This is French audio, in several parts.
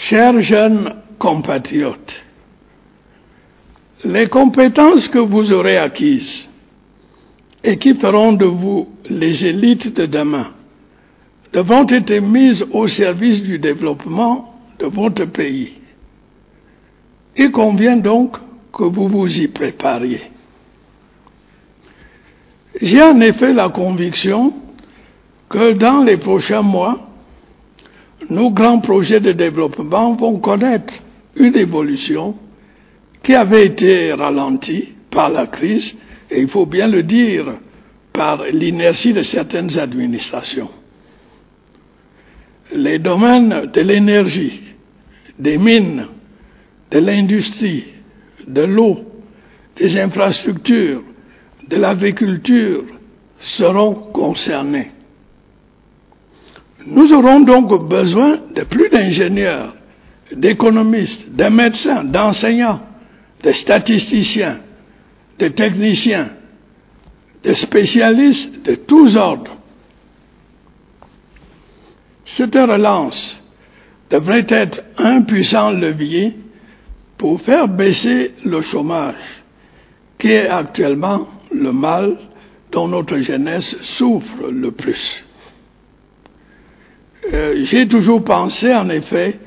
Chers jeunes compatriotes, les compétences que vous aurez acquises et qui feront de vous les élites de demain devront être mises au service du développement de votre pays. Il convient donc que vous vous y prépariez. J'ai en effet la conviction que dans les prochains mois, nos grands projets de développement vont connaître une évolution qui avait été ralentie par la crise, et il faut bien le dire, par l'inertie de certaines administrations. Les domaines de l'énergie, des mines, de l'industrie, de l'eau, des infrastructures, de l'agriculture seront concernés. Nous aurons donc besoin de plus d'ingénieurs, d'économistes, de médecins, d'enseignants, de statisticiens, de techniciens, de spécialistes de tous ordres. Cette relance devrait être un puissant levier pour faire baisser le chômage, qui est actuellement le mal dont notre jeunesse souffre le plus. J'ai toujours pensé, en effet,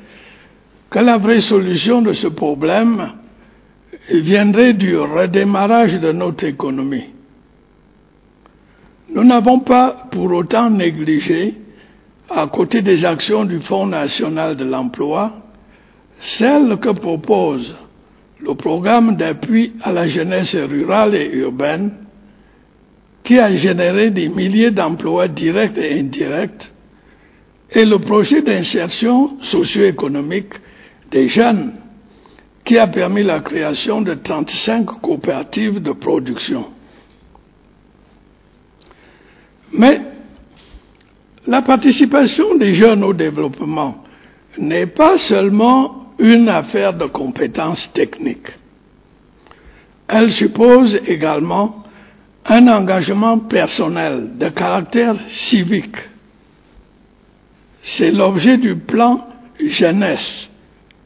que la vraie solution de ce problème viendrait du redémarrage de notre économie. Nous n'avons pas pour autant négligé, à côté des actions du Fonds national de l'emploi, celles que propose le programme d'appui à la jeunesse rurale et urbaine, qui a généré des milliers d'emplois directs et indirects, et le projet d'insertion socio-économique des jeunes, qui a permis la création de 35 coopératives de production. Mais la participation des jeunes au développement n'est pas seulement une affaire de compétences techniques. Elle suppose également un engagement personnel de caractère civique. C'est l'objet du plan jeunesse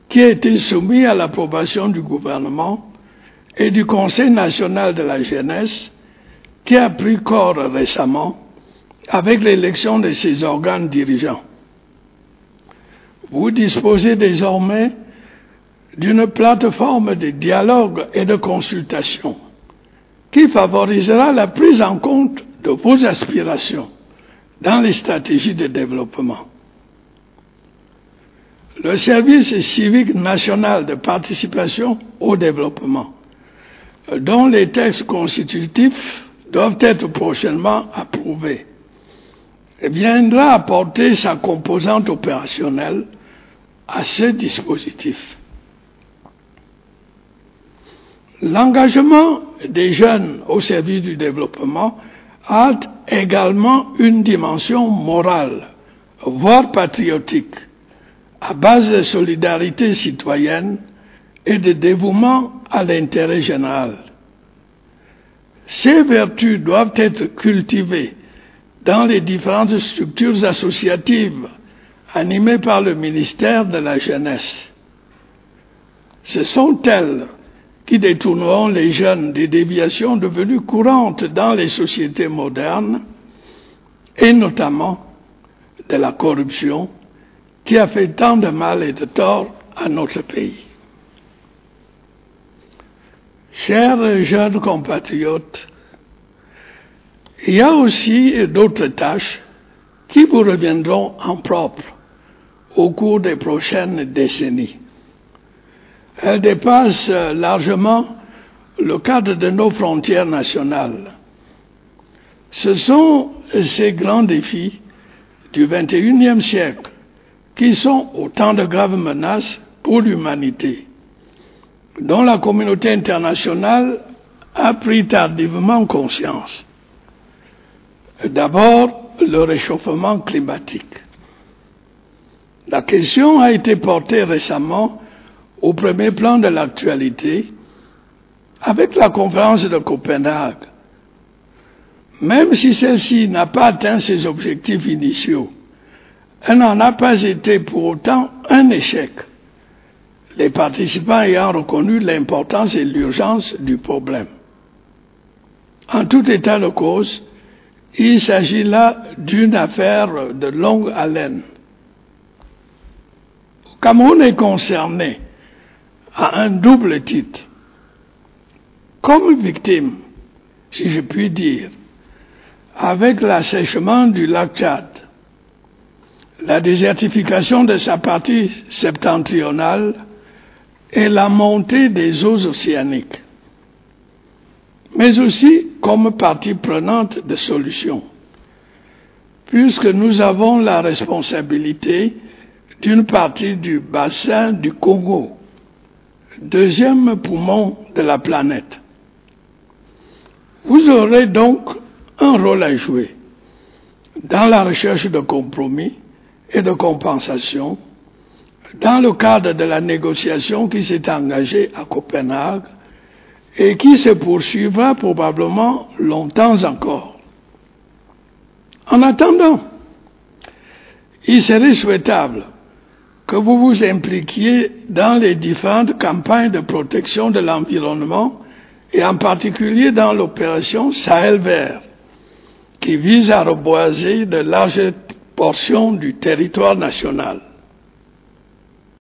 qui a été soumis à l'approbation du gouvernement et du Conseil national de la jeunesse qui a pris corps récemment avec l'élection de ses organes dirigeants. Vous disposez désormais d'une plateforme de dialogue et de consultation qui favorisera la prise en compte de vos aspirations dans les stratégies de développement. Le service civique national de participation au développement, dont les textes constitutifs doivent être prochainement approuvés, viendra apporter sa composante opérationnelle à ce dispositif. L'engagement des jeunes au service du développement a également une dimension morale, voire patriotique, à base de solidarité citoyenne et de dévouement à l'intérêt général. Ces vertus doivent être cultivées dans les différentes structures associatives animées par le ministère de la Jeunesse. Ce sont elles qui détourneront les jeunes des déviations devenues courantes dans les sociétés modernes, et notamment de la corruption qui a fait tant de mal et de tort à notre pays. Chers jeunes compatriotes, il y a aussi d'autres tâches qui vous reviendront en propre au cours des prochaines décennies. Elles dépassent largement le cadre de nos frontières nationales. Ce sont ces grands défis du XXIe siècle qui sont autant de graves menaces pour l'humanité, dont la communauté internationale a pris tardivement conscience. D'abord, le réchauffement climatique. La question a été portée récemment au premier plan de l'actualité avec la conférence de Copenhague. Même si celle-ci n'a pas atteint ses objectifs initiaux, elle n'en a pas été pour autant un échec les participants ayant reconnu l'importance et l'urgence du problème. En tout état de cause, il s'agit là d'une affaire de longue haleine. Le Cameroun est concerné à un double titre. Comme victime, si je puis dire, avec l'assèchement du lac Tchad, la désertification de sa partie septentrionale et la montée des eaux océaniques, mais aussi comme partie prenante de solutions, puisque nous avons la responsabilité d'une partie du bassin du Congo, deuxième poumon de la planète. Vous aurez donc un rôle à jouer dans la recherche de compromis et de compensation dans le cadre de la négociation qui s'est engagée à Copenhague et qui se poursuivra probablement longtemps encore. En attendant, il serait souhaitable que vous vous impliquiez dans les différentes campagnes de protection de l'environnement et en particulier dans l'opération Sahel Vert, qui vise à reboiser de larges portions du territoire national.